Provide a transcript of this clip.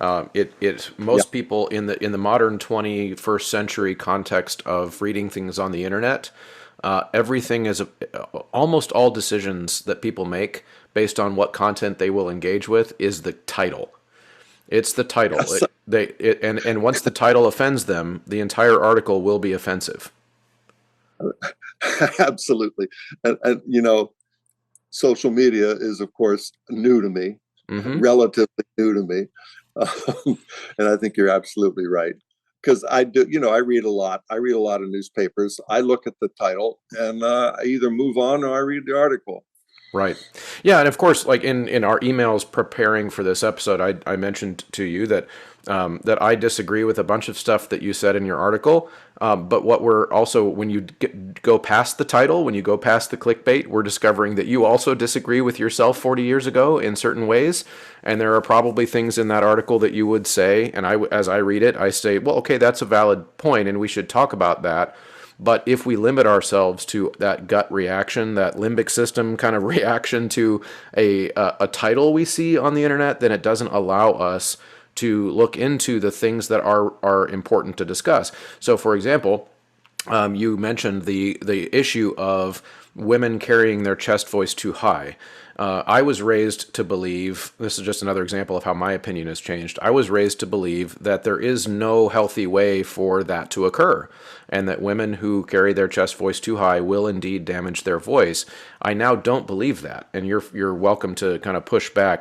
Yeah. Most people in the modern 21st century context of reading things on the internet, everything is almost all decisions that people make based on what content they will engage with is the title. It's the title. Yes, And once the title offends them, the entire article will be offensive. absolutely. And social media is, of course, new to me, Hmm. relatively new to me. And I think you're absolutely right. Because I do, I read a lot. I read a lot of newspapers. I look at the title and I either move on or I read the article. Right. Yeah, and of course, like in our emails preparing for this episode, I mentioned to you that that I disagree with a bunch of stuff that you said in your article. But what we're also, when you go past the title, when you go past the clickbait, we're discovering that you also disagree with yourself 40 years ago in certain ways. And there are probably things in that article that you would say, and as I read it, I say, well, okay, that's a valid point, and we should talk about that. But if we limit ourselves to that gut reaction, that limbic system kind of reaction to a title we see on the internet, then it doesn't allow us to look into the things that are important to discuss. So, for example, you mentioned the issue of women carrying their chest voice too high. I was raised to believe, this is just another example of how my opinion has changed. I was raised to believe that there is no healthy way for that to occur, and that women who carry their chest voice too high will indeed damage their voice. I now don't believe that, and you're welcome to kind of push back